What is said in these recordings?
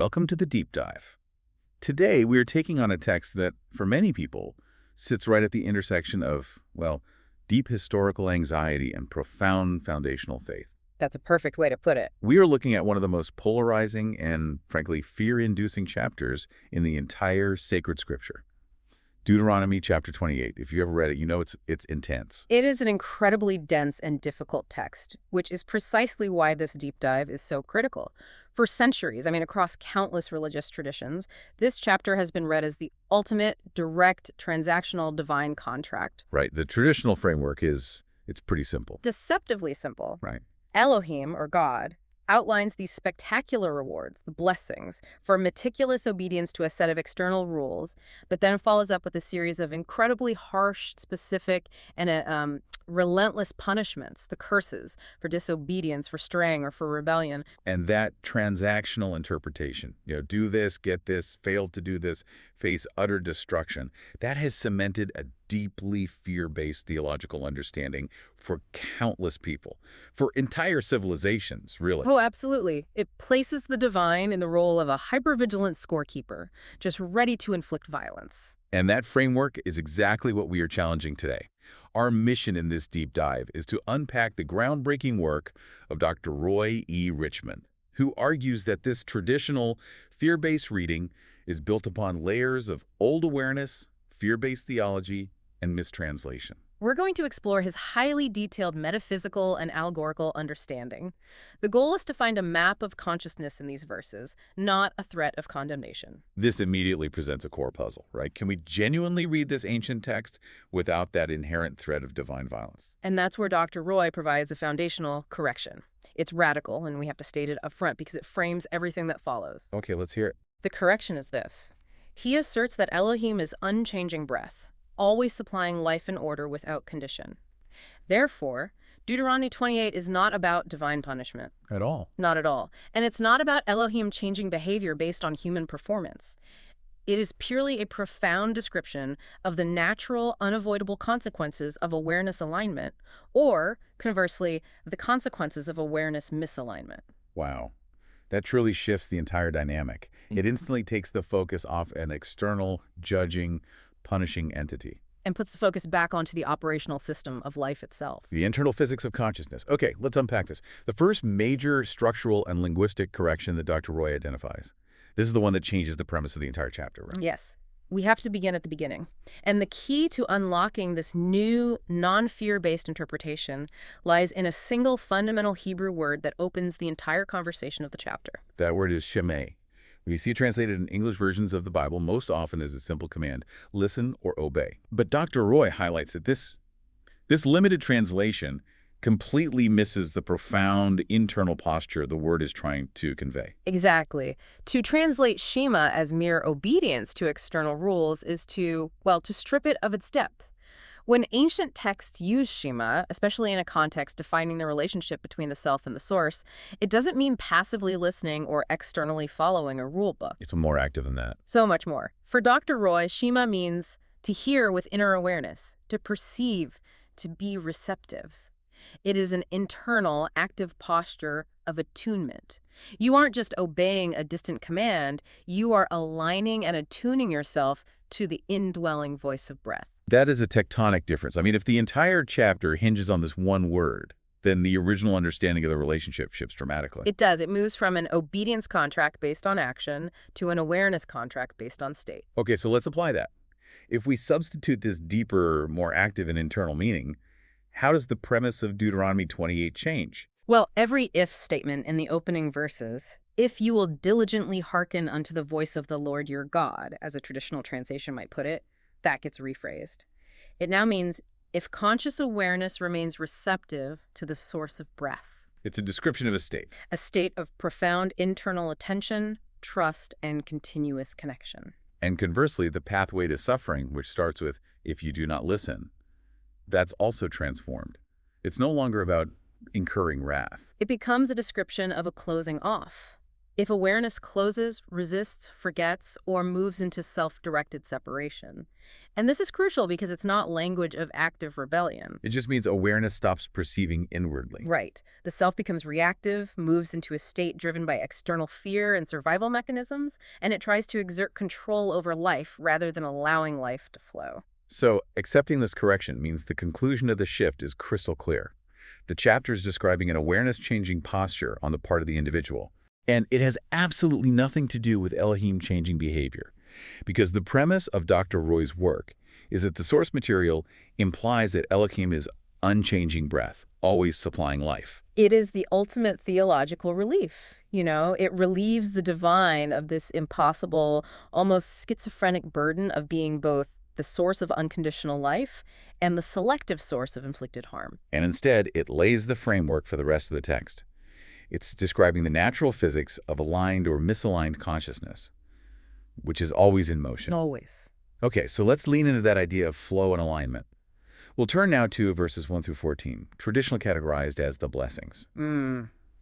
welcome to the Deep Dive. Today, we are taking on a text that, for many people, sits right at the intersection of, well, deep historical anxiety and profound foundational faith. That's a perfect way to put it. We are looking at one of the most polarizing and, frankly, fear-inducing chapters in the entire sacred scripture. Deuteronomy chapter 28. If you ever read it, you know it's intense. It is an incredibly dense and difficult text, which is precisely why this deep dive is so critical. For centuries, across countless religious traditions, this chapter has been read as the ultimate, direct, transactional divine contract. Right. The traditional framework it's pretty simple. Deceptively simple. Right. Elohim, or God, outlines these spectacular rewards, the blessings, for meticulous obedience to a set of external rules, but then follows up with a series of incredibly harsh, specific, and relentless punishments, the curses for disobedience, for straying, or for rebellion. And that transactional interpretation, do this, get this, fail to do this, face utter destruction, that has cemented a deeply fear-based theological understanding for countless people, for entire civilizations, really. Oh, absolutely. It places the divine in the role of a hypervigilant scorekeeper, just ready to inflict violence. And that framework is exactly what we are challenging today. Our mission in this deep dive is to unpack the groundbreaking work of Dr. Roy E. Richmond, who argues that this traditional fear-based reading is built upon layers of old awareness, fear-based theology, and mistranslation. We're going to explore his highly detailed metaphysical and allegorical understanding. The goal is to find a map of consciousness in these verses, not a threat of condemnation. This immediately presents a core puzzle, right? Can we genuinely read this ancient text without that inherent threat of divine violence? And that's where Dr. Roy provides a foundational correction. It's radical, and we have to state it up front because it frames everything that follows. Okay, let's hear it. The correction is this. He asserts that Elohim is unchanging breath, always supplying life and order without condition. Therefore, Deuteronomy 28 is not about divine punishment. At all. Not at all. And it's not about Elohim changing behavior based on human performance. It is purely a profound description of the natural, unavoidable consequences of awareness alignment, or, conversely, the consequences of awareness misalignment. Wow. That truly shifts the entire dynamic. It instantly takes the focus off an external, judging, punishing entity. And puts the focus back onto the operational system of life itself. The internal physics of consciousness. Okay, let's unpack this. The first major structural and linguistic correction that Dr. Roy identifies. This is the one that changes the premise of the entire chapter, right? Yes. We have to begin at the beginning. And the key to unlocking this new, non-fear-based interpretation lies in a single fundamental Hebrew word that opens the entire conversation of the chapter. That word is shemay. We see it translated in English versions of the Bible most often as a simple command, listen or obey. But Dr. Roy highlights that this limited translation completely misses the profound internal posture the word is trying to convey. Exactly. To translate Shema as mere obedience to external rules is to strip it of its depth. When ancient texts use Shema, especially in a context defining the relationship between the self and the source, it doesn't mean passively listening or externally following a rule book. It's more active than that. So much more. For Dr. Roy, Shema means to hear with inner awareness, to perceive, to be receptive. It is an internal, active posture of attunement. You aren't just obeying a distant command, you are aligning and attuning yourself to the indwelling voice of breath. That is a tectonic difference. If the entire chapter hinges on this one word, then the original understanding of the relationship shifts dramatically. It does. It moves from an obedience contract based on action to an awareness contract based on state. Okay, so let's apply that. If we substitute this deeper, more active and internal meaning, how does the premise of Deuteronomy 28 change? Well, every if statement in the opening verses, if you will diligently hearken unto the voice of the Lord your God, as a traditional translation might put it, that gets rephrased. It now means if conscious awareness remains receptive to the source of breath. It's a description of a state. A state of profound internal attention, trust, and continuous connection. And conversely, the pathway to suffering, which starts with, if you do not listen, that's also transformed. It's no longer about incurring wrath. It becomes a description of a closing off, If awareness closes, resists, forgets, or moves into self-directed separation. And this is crucial because it's not language of active rebellion. It just means awareness stops perceiving inwardly. Right. The self becomes reactive, moves into a state driven by external fear and survival mechanisms, and it tries to exert control over life rather than allowing life to flow. So, accepting this correction means the conclusion of the shift is crystal clear. The chapter is describing an awareness-changing posture on the part of the individual. And it has absolutely nothing to do with Elohim changing behavior, because the premise of Dr. Roy's work is that the source material implies that Elohim is unchanging breath, always supplying life. It is the ultimate theological relief. It relieves the divine of this impossible, almost schizophrenic burden of being both the source of unconditional life and the selective source of inflicted harm. And instead, it lays the framework for the rest of the text. It's describing the natural physics of aligned or misaligned consciousness, which is always in motion. Always. Okay, so let's lean into that idea of flow and alignment. We'll turn now to verses 1 through 14, traditionally categorized as the blessings.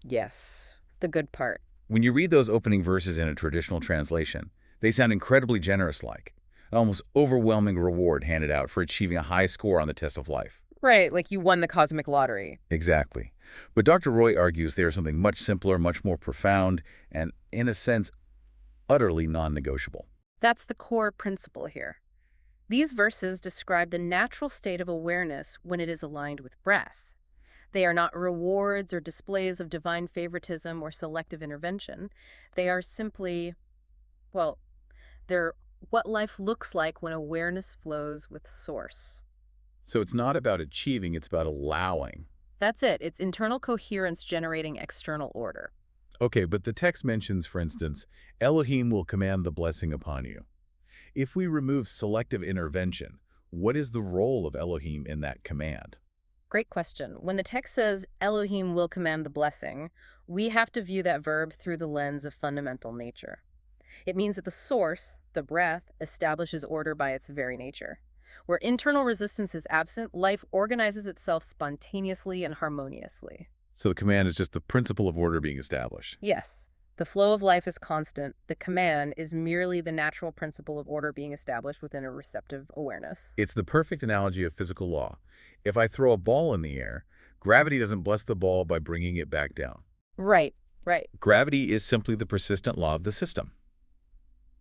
Yes. The good part. When you read those opening verses in a traditional translation, they sound incredibly generous-like, an almost overwhelming reward handed out for achieving a high score on the test of life. Right, like you won the cosmic lottery. Exactly. But Dr. Roy argues they are something much simpler, much more profound, and, in a sense, utterly non-negotiable. That's the core principle here. These verses describe the natural state of awareness when it is aligned with breath. They are not rewards or displays of divine favoritism or selective intervention. They are simply, they're what life looks like when awareness flows with source. So it's not about achieving, it's about allowing. That's it. It's internal coherence generating external order. Okay, but the text mentions, for instance, Elohim will command the blessing upon you. If we remove selective intervention, what is the role of Elohim in that command? Great question. When the text says Elohim will command the blessing, we have to view that verb through the lens of fundamental nature. It means that the source, the breath, establishes order by its very nature. Where internal resistance is absent, life organizes itself spontaneously and harmoniously. So the command is just the principle of order being established. Yes, the flow of life is constant. The command is merely the natural principle of order being established within a receptive awareness. It's the perfect analogy of physical law. If I throw a ball in the air, gravity doesn't bless the ball by bringing it back down. Right. Gravity is simply the persistent law of the system.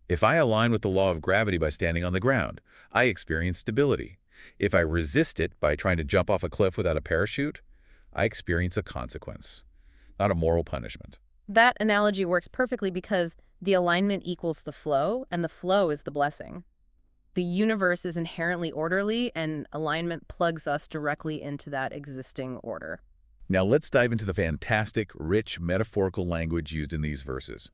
If I align with the law of gravity by standing on the ground, I experience stability. If I resist it by trying to jump off a cliff without a parachute, I experience a consequence, not a moral punishment. That analogy works perfectly because the alignment equals the flow, and the flow is the blessing. The universe is inherently orderly, and alignment plugs us directly into that existing order. Now let's dive into the fantastic, rich, metaphorical language used in these verses.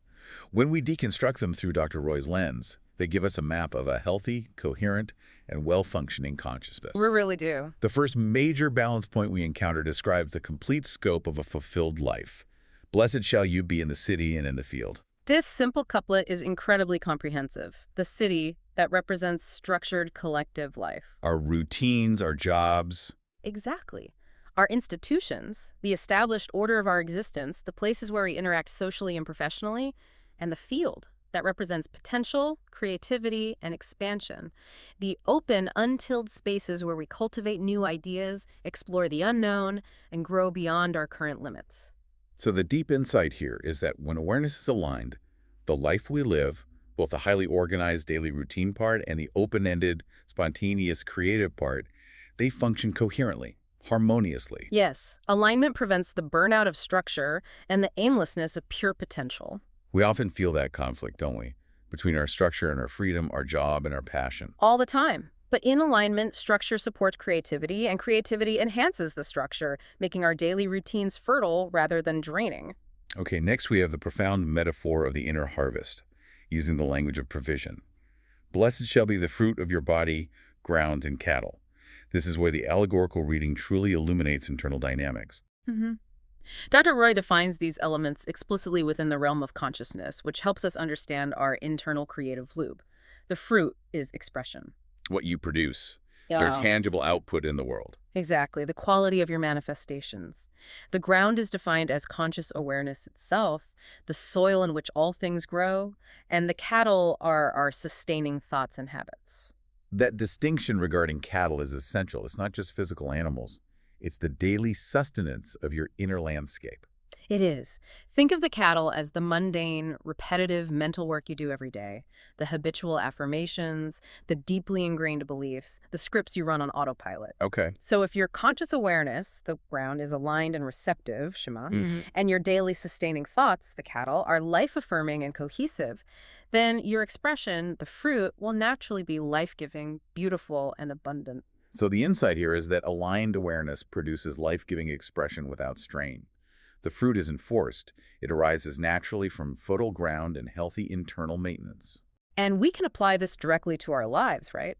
When we deconstruct them through Dr. Roy's lens, they give us a map of a healthy, coherent, and well-functioning consciousness. We really do. The first major balance point we encounter describes the complete scope of a fulfilled life. Blessed shall you be in the city and in the field. This simple couplet is incredibly comprehensive. The city that represents structured collective life. Our routines, our jobs. Exactly. Our institutions, the established order of our existence, the places where we interact socially and professionally, and the field that represents potential, creativity, and expansion. The open, untilled spaces where we cultivate new ideas, explore the unknown, and grow beyond our current limits. So the deep insight here is that when awareness is aligned, the life we live, both the highly organized daily routine part and the open-ended, spontaneous, creative part, they function coherently, harmoniously. Yes, alignment prevents the burnout of structure and the aimlessness of pure potential. We often feel that conflict, don't we? Between our structure and our freedom, our job and our passion. All the time. But in alignment, structure supports creativity, and creativity enhances the structure, making our daily routines fertile rather than draining. Okay, next we have the profound metaphor of the inner harvest, using the language of provision. Blessed shall be the fruit of your body, ground, and cattle. This is where the allegorical reading truly illuminates internal dynamics. Dr. Roy defines these elements explicitly within the realm of consciousness, which helps us understand our internal creative loop. The fruit is expression. What you produce, Their Yeah. tangible output in the world. Exactly, the quality of your manifestations. The ground is defined as conscious awareness itself, the soil in which all things grow, and the cattle are our sustaining thoughts and habits. That distinction regarding cattle is essential. It's not just physical animals. It's the daily sustenance of your inner landscape. It is. Think of the cattle as the mundane, repetitive mental work you do every day, the habitual affirmations, the deeply ingrained beliefs, the scripts you run on autopilot. Okay. So if your conscious awareness, the ground, is aligned and receptive, Shema, and your daily sustaining thoughts, the cattle, are life-affirming and cohesive, then your expression, the fruit, will naturally be life-giving, beautiful, and abundant. So the insight here is that aligned awareness produces life-giving expression without strain. The fruit isn't forced. It arises naturally from fertile ground and healthy internal maintenance. And we can apply this directly to our lives, right?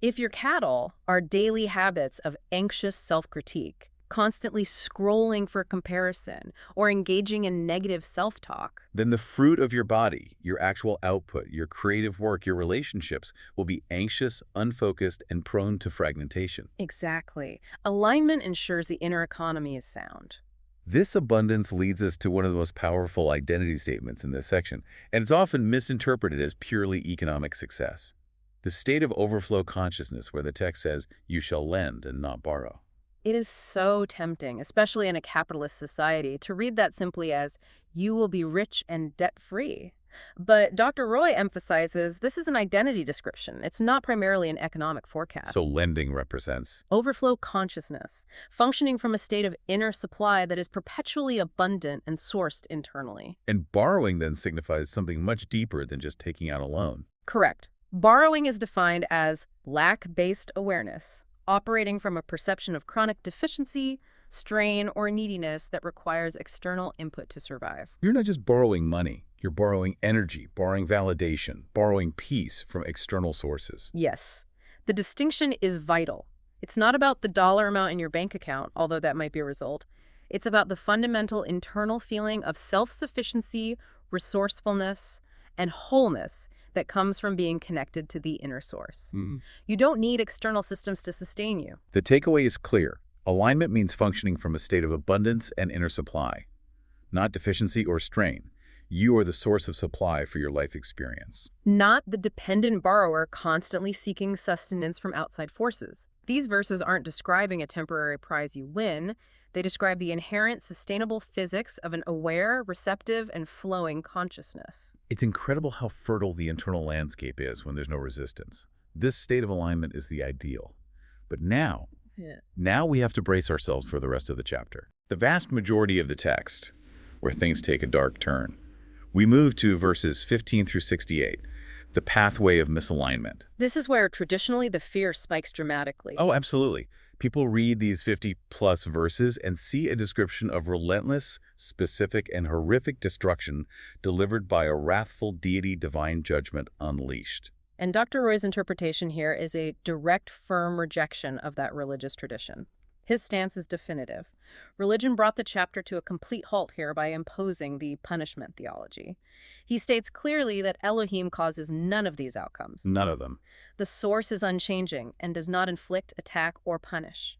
If your cattle are daily habits of anxious self-critique, constantly scrolling for comparison, or engaging in negative self-talk, Then the fruit of your body, your actual output, your creative work, your relationships will be anxious, unfocused, and prone to fragmentation. exactly. Alignment ensures the inner economy is sound. This abundance leads us to one of the most powerful identity statements in this section, and it's often misinterpreted as purely economic success. The state of overflow consciousness where the text says, "You shall lend and not borrow." It is so tempting, especially in a capitalist society, to read that simply as, you will be rich and debt-free. But Dr. Roy emphasizes this is an identity description. It's not primarily an economic forecast. So lending represents. Overflow consciousness, functioning from a state of inner supply that is perpetually abundant and sourced internally. And borrowing then signifies something much deeper than just taking out a loan. Correct. Borrowing is defined as lack-based awareness, operating from a perception of chronic deficiency, strain, or neediness that requires external input to survive. You're not just borrowing money. You're borrowing energy, borrowing validation, borrowing peace from external sources. Yes, the distinction is vital. It's not about the dollar amount in your bank account, although that might be a result. It's about the fundamental internal feeling of self-sufficiency, resourcefulness, and wholeness that comes from being connected to the inner source. You don't need external systems to sustain you. The takeaway is clear. Alignment means functioning from a state of abundance and inner supply, not deficiency or strain. You are the source of supply for your life experience. Not the dependent borrower constantly seeking sustenance from outside forces. These verses aren't describing a temporary prize you win. They describe the inherent sustainable physics of an aware, receptive, and flowing consciousness. It's incredible how fertile the internal landscape is when there's no resistance. This state of alignment is the ideal. But now we have to brace ourselves for the rest of the chapter. The vast majority of the text, where things take a dark turn. We move to verses 15 through 68, the pathway of misalignment. This is where traditionally the fear spikes dramatically. Oh, absolutely. People read these 50-plus verses and see a description of relentless, specific, and horrific destruction delivered by a wrathful deity, divine judgment unleashed. And Dr. Roy's interpretation here is a direct, firm rejection of that religious tradition. His stance is definitive. Religion brought the chapter to a complete halt here by imposing the punishment theology. He states clearly that Elohim causes none of these outcomes. None of them. The source is unchanging and does not inflict, attack, or punish.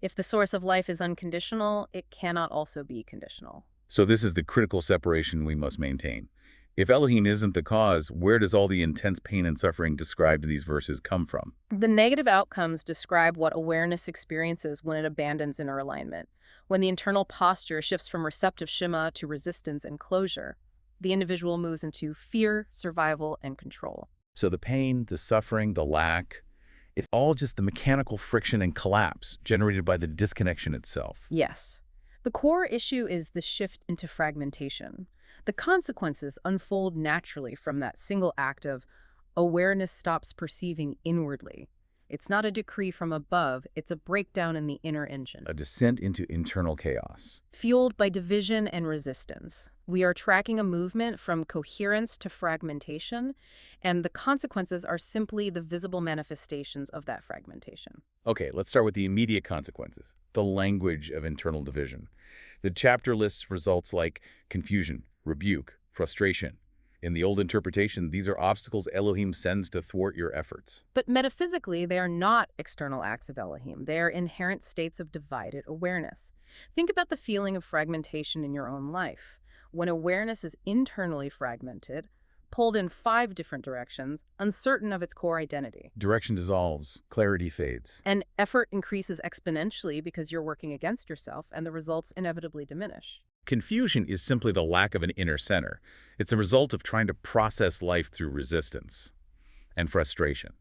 If the source of life is unconditional, it cannot also be conditional. So this is the critical separation we must maintain. If Elohim isn't the cause, where does all the intense pain and suffering described in these verses come from? The negative outcomes describe what awareness experiences when it abandons inner alignment. When the internal posture shifts from receptive Shema to resistance and closure, the individual moves into fear, survival, and control. So the pain, the suffering, the lack, it's all just the mechanical friction and collapse generated by the disconnection itself. Yes. The core issue is the shift into fragmentation. The consequences unfold naturally from that single act of awareness stops perceiving inwardly. It's not a decree from above, it's a breakdown in the inner engine. A descent into internal chaos. Fueled by division and resistance. We are tracking a movement from coherence to fragmentation, and the consequences are simply the visible manifestations of that fragmentation. Okay, let's start with the immediate consequences, the language of internal division. The chapter lists results like confusion, rebuke, frustration. In the old interpretation, these are obstacles Elohim sends to thwart your efforts. But metaphysically, they are not external acts of Elohim. They are inherent states of divided awareness. Think about the feeling of fragmentation in your own life. When awareness is internally fragmented, pulled in 5 different directions, uncertain of its core identity. Direction dissolves, clarity fades. And effort increases exponentially because you're working against yourself, and the results inevitably diminish. Confusion is simply the lack of an inner center. It's a result of trying to process life through resistance and frustration.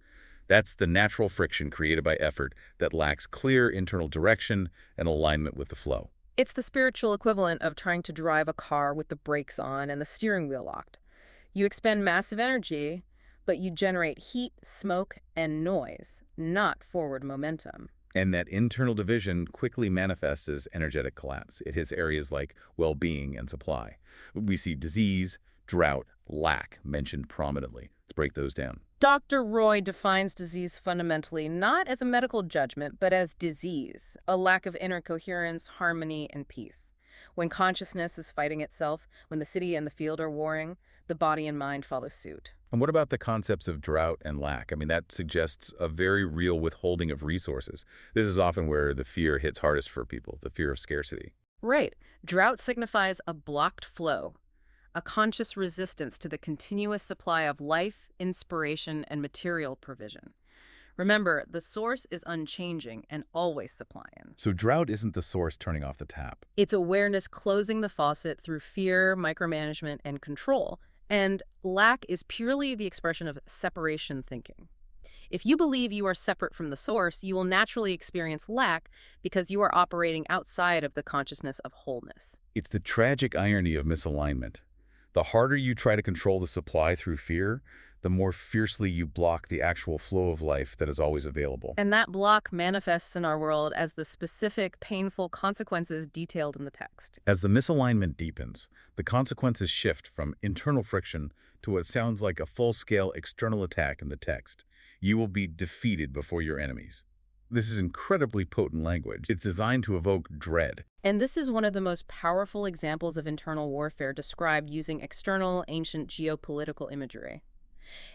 That's the natural friction created by effort that lacks clear internal direction and alignment with the flow. It's the spiritual equivalent of trying to drive a car with the brakes on and the steering wheel locked. You expend massive energy, but you generate heat, smoke, and noise, not forward momentum. And that internal division quickly manifests as energetic collapse. It hits areas like well-being and supply. We see disease, drought, lack mentioned prominently. Let's break those down. Dr. Roy defines disease fundamentally not as a medical judgment, but as disease, a lack of inner coherence, harmony, and peace. When consciousness is fighting itself, when the city and the field are warring, the body and mind follow suit. And what about the concepts of drought and lack? I mean, that suggests a very real withholding of resources. This is often where the fear hits hardest for people, the fear of scarcity. Right. Drought signifies a blocked flow, a conscious resistance to the continuous supply of life, inspiration, and material provision. Remember, the source is unchanging and always supplying. So drought isn't the source turning off the tap. It's awareness closing the faucet through fear, micromanagement, and control. And lack is purely the expression of separation thinking. If you believe you are separate from the source, you will naturally experience lack because you are operating outside of the consciousness of wholeness. It's the tragic irony of misalignment. The harder you try to control the supply through fear, the more fiercely you block the actual flow of life that is always available. And that block manifests in our world as the specific, painful consequences detailed in the text. As the misalignment deepens, the consequences shift from internal friction to what sounds like a full-scale external attack in the text. You will be defeated before your enemies. This is incredibly potent language. It's designed to evoke dread. And this is one of the most powerful examples of internal warfare described using external, ancient geopolitical imagery.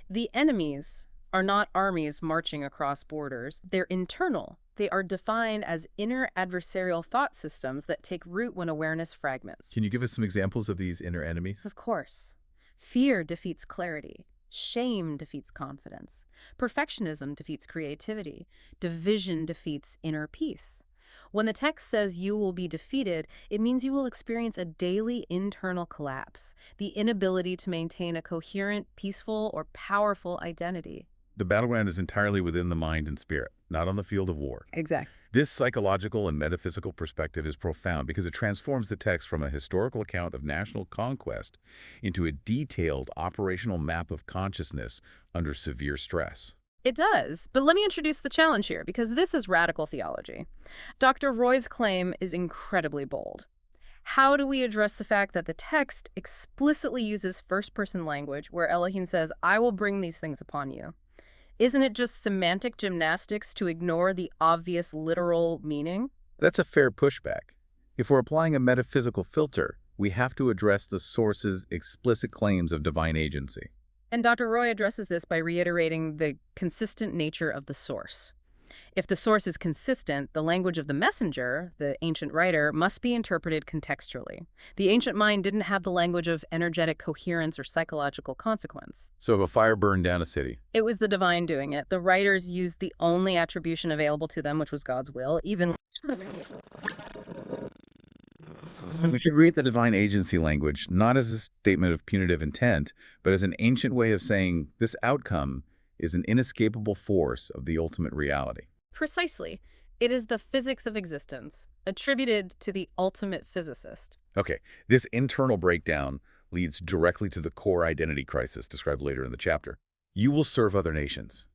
The enemies are not armies marching across borders. They're internal. They are defined as inner adversarial thought systems that take root when awareness fragments. Can you give us some examples of these inner enemies? Of course. Fear defeats clarity. Shame defeats confidence. Perfectionism defeats creativity. Division defeats inner peace. When the text says you will be defeated, it means you will experience a daily internal collapse, the inability to maintain a coherent, peaceful, or powerful identity. The battleground is entirely within the mind and spirit, not on the field of war. Exactly. This psychological and metaphysical perspective is profound because it transforms the text from a historical account of national conquest into a detailed operational map of consciousness under severe stress. It does, but let me introduce the challenge here, because this is radical theology. Dr. Roy's claim is incredibly bold. How do we address the fact that the text explicitly uses first-person language where Elohim says, "I will bring these things upon you"? Isn't it just semantic gymnastics to ignore the obvious literal meaning? That's a fair pushback. If we're applying a metaphysical filter, we have to address the source's explicit claims of divine agency. And Dr. Roy addresses this by reiterating the consistent nature of the source. If the source is consistent, the language of the messenger, the ancient writer, must be interpreted contextually. The ancient mind didn't have the language of energetic coherence or psychological consequence. So if a fire burned down a city, It was the divine doing it. The writers used the only attribution available to them, which was God's will, even... we should read the divine agency language not as a statement of punitive intent, but as an ancient way of saying this outcome is an inescapable force of the ultimate reality. Precisely. It is the physics of existence, attributed to the ultimate physicist. Okay, this internal breakdown leads directly to the core identity crisis described later in the chapter. You will serve other nations.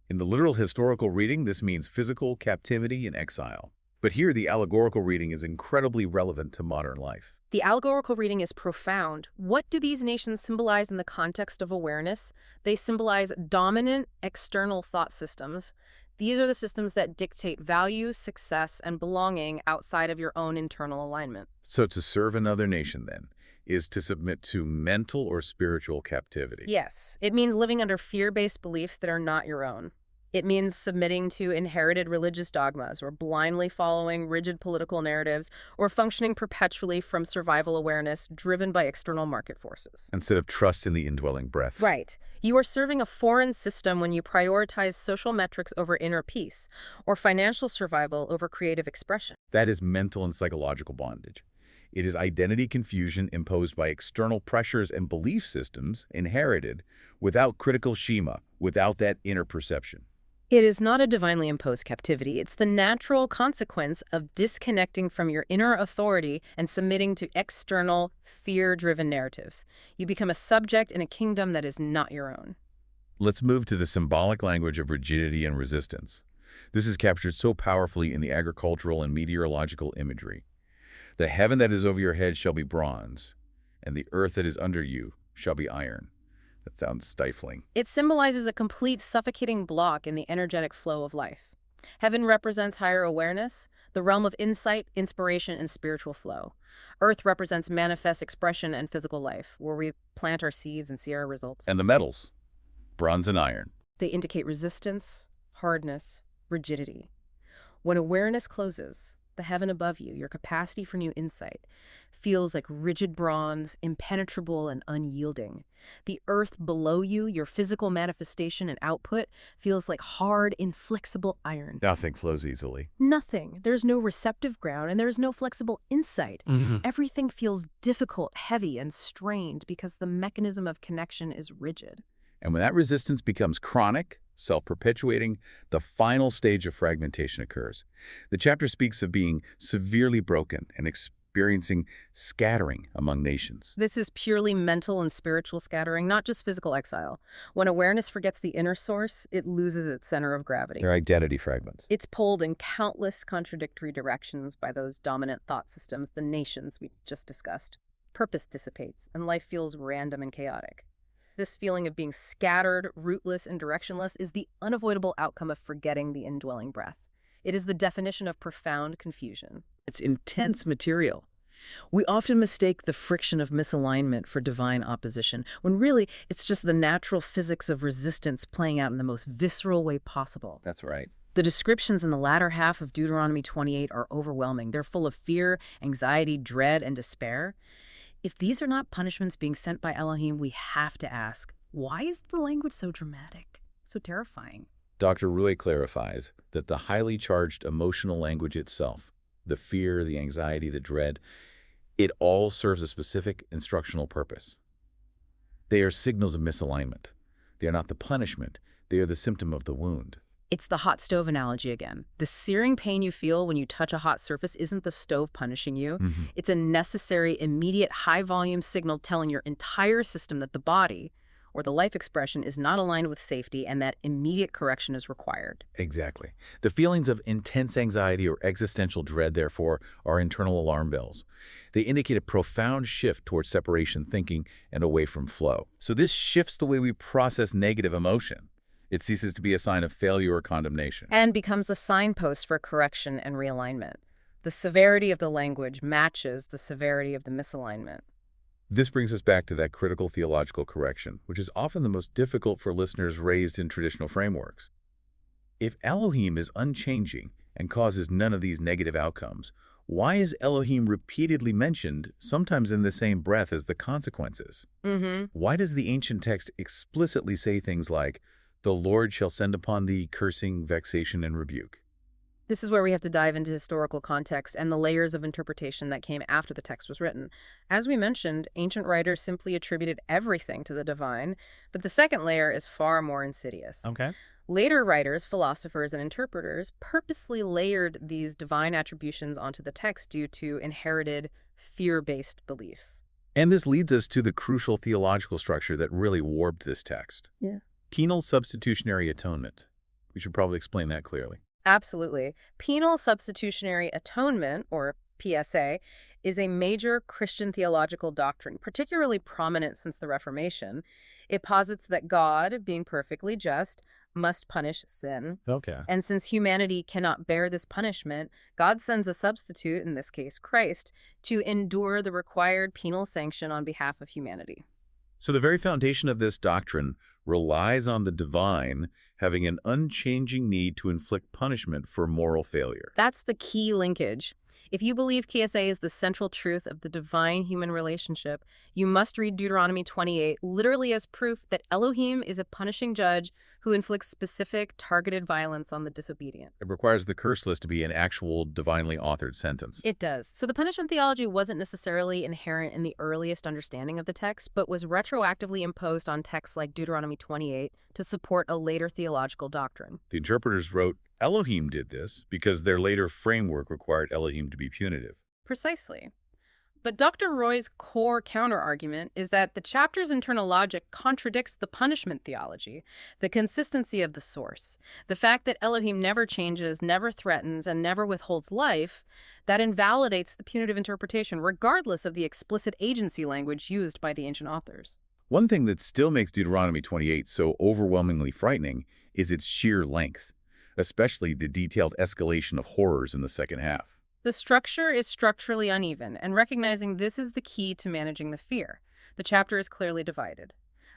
In the literal historical reading, this means physical captivity and exile. But here, the allegorical reading is incredibly relevant to modern life. The allegorical reading is profound. What do these nations symbolize in the context of awareness? They symbolize dominant external thought systems. These are the systems that dictate value, success, and belonging outside of your own internal alignment. So to serve another nation, then, is to submit to mental or spiritual captivity. Yes, it means living under fear-based beliefs that are not your own. It means submitting to inherited religious dogmas or blindly following rigid political narratives or functioning perpetually from survival awareness driven by external market forces. Instead of trust in the indwelling breath. Right. You are serving a foreign system when you prioritize social metrics over inner peace or financial survival over creative expression. That is mental and psychological bondage. It is identity confusion imposed by external pressures and belief systems inherited without critical schema, without that inner perception. It is not a divinely imposed captivity. It's the natural consequence of disconnecting from your inner authority and submitting to external, fear-driven narratives. You become a subject in a kingdom that is not your own. Let's move to the symbolic language of rigidity and resistance. This is captured so powerfully in the agricultural and meteorological imagery. The heaven that is over your head shall be bronze, and the earth that is under you shall be iron. That sounds stifling. It symbolizes a complete suffocating block in the energetic flow of life. Heaven represents higher awareness, the realm of insight, inspiration, and spiritual flow. Earth represents manifest expression and physical life, where we plant our seeds and see our results. And the metals, bronze and iron. They indicate resistance, hardness, rigidity. When awareness closes, the heaven above you, your capacity for new insight, feels like rigid bronze, impenetrable and unyielding. The earth below you, your physical manifestation and output, feels like hard, inflexible iron. Nothing flows easily. Nothing. There's no receptive ground and there's no flexible insight. Everything feels difficult, heavy, and strained because the mechanism of connection is rigid. And when that resistance becomes chronic, self-perpetuating, the final stage of fragmentation occurs. The chapter speaks of being severely broken and experiencing scattering among nations. This is purely mental and spiritual scattering, not just physical exile. When awareness forgets the inner source, it loses its center of gravity. Their identity fragments. It's pulled in countless contradictory directions by those dominant thought systems, the nations we just discussed. Purpose dissipates, and life feels random and chaotic. This feeling of being scattered, rootless, and directionless is the unavoidable outcome of forgetting the indwelling breath. It is the definition of profound confusion. It's intense material. We often mistake the friction of misalignment for divine opposition, when really it's just the natural physics of resistance playing out in the most visceral way possible. That's right. The descriptions in the latter half of Deuteronomy 28 are overwhelming. They're full of fear, anxiety, dread, and despair. If these are not punishments being sent by Elohim, we have to ask, why is the language so dramatic, so terrifying? Dr. Rui clarifies that the highly charged emotional language itself, the fear, the anxiety, the dread, it all serves a specific instructional purpose. They are signals of misalignment. They are not the punishment. They are the symptom of the wound. It's the hot stove analogy again. The searing pain you feel when you touch a hot surface isn't the stove punishing you. It's a necessary, immediate, high-volume signal telling your entire system that the body, or the life expression, is not aligned with safety and that immediate correction is required. Exactly. The feelings of intense anxiety or existential dread, therefore, are internal alarm bells. They indicate a profound shift towards separation thinking and away from flow. So this shifts the way we process negative emotion. It ceases to be a sign of failure or condemnation. And becomes a signpost for correction and realignment. The severity of the language matches the severity of the misalignment. This brings us back to that critical theological correction, which is often the most difficult for listeners raised in traditional frameworks. If Elohim is unchanging and causes none of these negative outcomes, why is Elohim repeatedly mentioned, sometimes in the same breath as the consequences? Why does the ancient text explicitly say things like, "The Lord shall send upon thee cursing, vexation, and rebuke"? This is where we have to dive into historical context and the layers of interpretation that came after the text was written. As we mentioned, ancient writers simply attributed everything to the divine, but the second layer is far more insidious. Okay. Later writers, philosophers, and interpreters purposely layered these divine attributions onto the text due to inherited, fear-based beliefs. And this leads us to the crucial theological structure that really warped this text. Penal substitutionary atonement. We should probably explain that clearly. Absolutely. Penal substitutionary atonement, or PSA, is a major Christian theological doctrine, particularly prominent since the Reformation. It posits that God, being perfectly just, must punish sin. Okay. And since humanity cannot bear this punishment, God sends a substitute, in this case Christ, to endure the required penal sanction on behalf of humanity. So the very foundation of this doctrine relies on the divine having an unchanging need to inflict punishment for moral failure. That's the key linkage. If you believe KSA is the central truth of the divine-human relationship, you must read Deuteronomy 28 literally as proof that Elohim is a punishing judge who inflicts specific, targeted violence on the disobedient. It requires the curse list to be an actual divinely authored sentence. It does. So the punishment theology wasn't necessarily inherent in the earliest understanding of the text, but was retroactively imposed on texts like Deuteronomy 28 to support a later theological doctrine. The interpreters wrote, Elohim did this because their later framework required Elohim to be punitive. Precisely. But Dr. Roy's core counterargument is that the chapter's internal logic contradicts the punishment theology, the consistency of the source, the fact that Elohim never changes, never threatens, and never withholds life, that invalidates the punitive interpretation regardless of the explicit agency language used by the ancient authors. One thing that still makes Deuteronomy 28 so overwhelmingly frightening is its sheer length, especially the detailed escalation of horrors in the second half. The structure is structurally uneven, and recognizing this is the key to managing the fear. The chapter is clearly divided.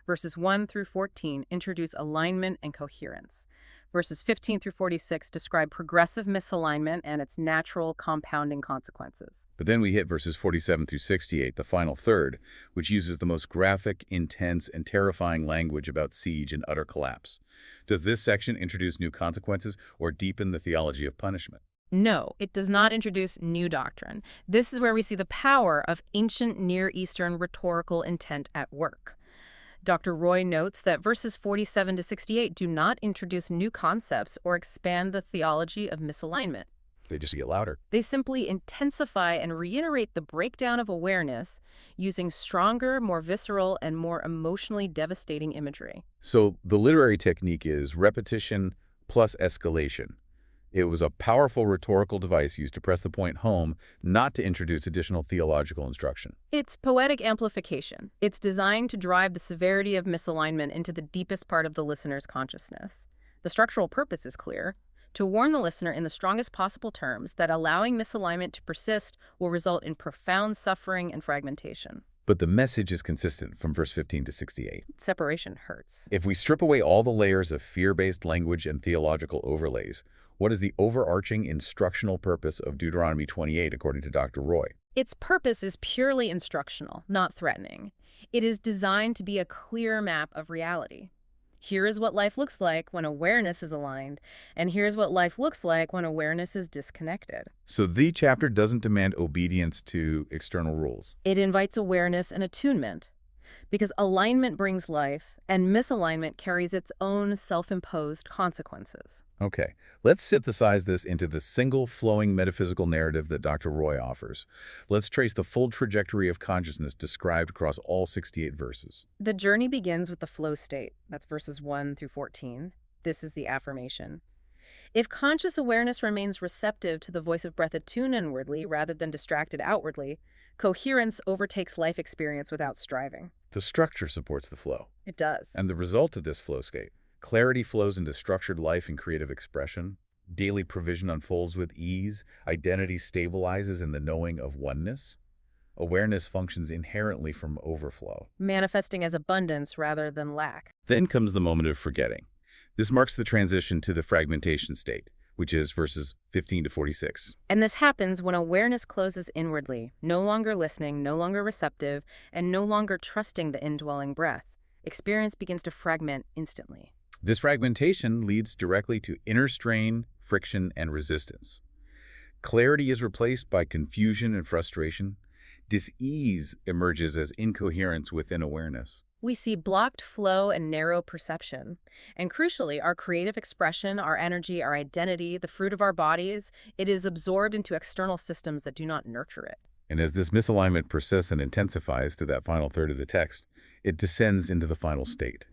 Verses 1 through 14 introduce alignment and coherence. Verses 15 through 46 describe progressive misalignment and its natural compounding consequences. But then we hit verses 47 through 68, the final third, which uses the most graphic, intense, and terrifying language about siege and utter collapse. Does this section introduce new consequences or deepen the theology of punishment? No, it does not introduce new doctrine. This is where we see the power of ancient Near Eastern rhetorical intent at work. Dr. Roy notes that verses 47 to 68 do not introduce new concepts or expand the theology of misalignment. They just get louder. They simply intensify and reiterate the breakdown of awareness using stronger, more visceral, and more emotionally devastating imagery. So the literary technique is repetition plus escalation. It was a powerful rhetorical device used to press the point home, not to introduce additional theological instruction. It's poetic amplification. It's designed to drive the severity of misalignment into the deepest part of the listener's consciousness. The structural purpose is clear: to warn the listener in the strongest possible terms that allowing misalignment to persist will result in profound suffering and fragmentation. But the message is consistent from verse 15 to 68. Separation hurts. If we strip away all the layers of fear-based language and theological overlays, what is the overarching instructional purpose of Deuteronomy 28 according to Dr. Roy? Its purpose is purely instructional, not threatening. It is designed to be a clear map of reality. Here is what life looks like when awareness is aligned, and here's what life looks like when awareness is disconnected. So the chapter doesn't demand obedience to external rules. It invites awareness and attunement, because alignment brings life, and misalignment carries its own self-imposed consequences. Okay, let's synthesize this into the single flowing metaphysical narrative that Dr. Roy offers. Let's trace the full trajectory of consciousness described across all 68 verses. The journey begins with the flow state. That's verses 1 through 14. This is the affirmation. If conscious awareness remains receptive to the voice of breath attuned inwardly rather than distracted outwardly, coherence overtakes life experience without striving. The structure supports the flow. It does. And the result of this flow state: clarity flows into structured life and creative expression. Daily provision unfolds with ease. Identity stabilizes in the knowing of oneness. Awareness functions inherently from overflow, Manifesting as abundance rather than lack. Then comes the moment of forgetting. This marks the transition to the fragmentation state, which is verses 15 to 46. And this happens when awareness closes inwardly, no longer listening, no longer receptive, and no longer trusting the indwelling breath. Experience begins to fragment instantly. This fragmentation leads directly to inner strain, friction, and resistance. Clarity is replaced by confusion and frustration. Dis-ease emerges as incoherence within awareness. We see blocked flow and narrow perception. And crucially, our creative expression, our energy, our identity, the fruit of our bodies, it is absorbed into external systems that do not nurture it. And as this misalignment persists and intensifies to that final third of the text, it descends into the final state,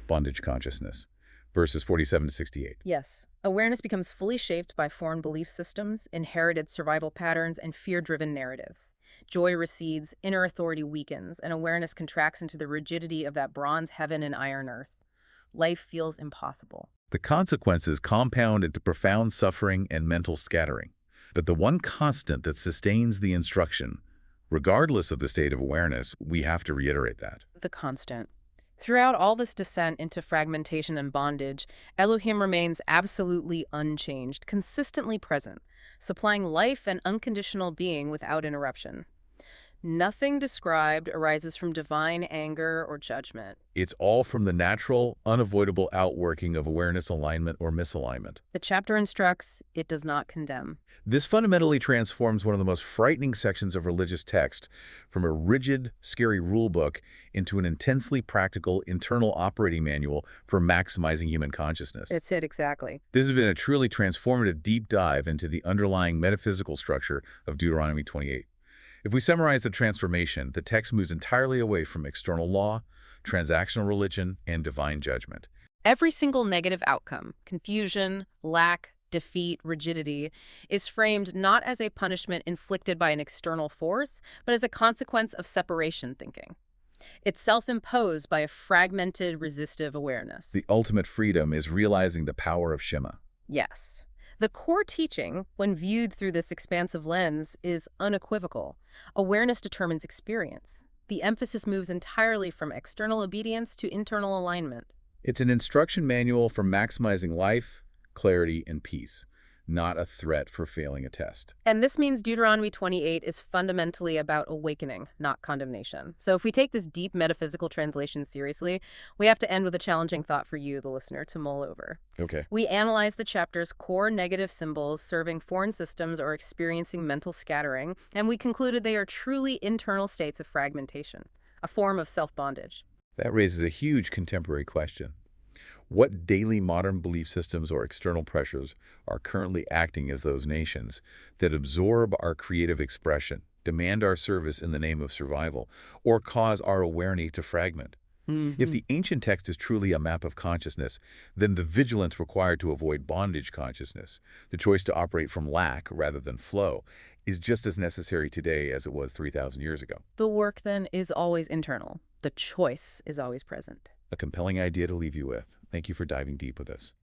bondage consciousness, verses 47 to 68. Yes. Awareness becomes fully shaped by foreign belief systems, inherited survival patterns, and fear-driven narratives. Joy recedes, inner authority weakens, and awareness contracts into the rigidity of that bronze heaven and iron earth. Life feels impossible. The consequences compound into profound suffering and mental scattering. But the one constant that sustains the instruction, regardless of the state of awareness, we have to reiterate that. The constant. Throughout all this descent into fragmentation and bondage, Elohim remains absolutely unchanged, consistently present, supplying life and unconditional being without interruption. Nothing described arises from divine anger or judgment. It's all from the natural, unavoidable outworking of awareness alignment or misalignment. The chapter instructs, it does not condemn. This fundamentally transforms one of the most frightening sections of religious text from a rigid, scary rulebook into an intensely practical internal operating manual for maximizing human consciousness. It's it, exactly. This has been a truly transformative deep dive into the underlying metaphysical structure of Deuteronomy 28. If we summarize the transformation, the text moves entirely away from external law, transactional religion, and divine judgment. Every single negative outcome, confusion, lack, defeat, rigidity, is framed not as a punishment inflicted by an external force, but as a consequence of separation thinking. It's self-imposed by a fragmented, resistive awareness. The ultimate freedom is realizing the power of Shema. Yes. The core teaching, when viewed through this expansive lens, is unequivocal. Awareness determines experience. The emphasis moves entirely from external obedience to internal alignment. It's an instruction manual for maximizing life, clarity, and peace, not a threat for failing a test. And this means Deuteronomy 28 is fundamentally about awakening, not condemnation. So if we take this deep metaphysical translation seriously, we have to end with a challenging thought for you, the listener, to mull over. Okay. We analyze the chapter's core negative symbols serving foreign systems or experiencing mental scattering, and we concluded they are truly internal states of fragmentation, a form of self-bondage. That raises a huge contemporary question. What daily modern belief systems or external pressures are currently acting as those nations that absorb our creative expression, demand our service in the name of survival, or cause our awareness to fragment? If the ancient text is truly a map of consciousness, then the vigilance required to avoid bondage consciousness, the choice to operate from lack rather than flow, is just as necessary today as it was 3,000 years ago. The work, then, is always internal. The choice is always present. A compelling idea to leave you with. Thank you for diving deep with us.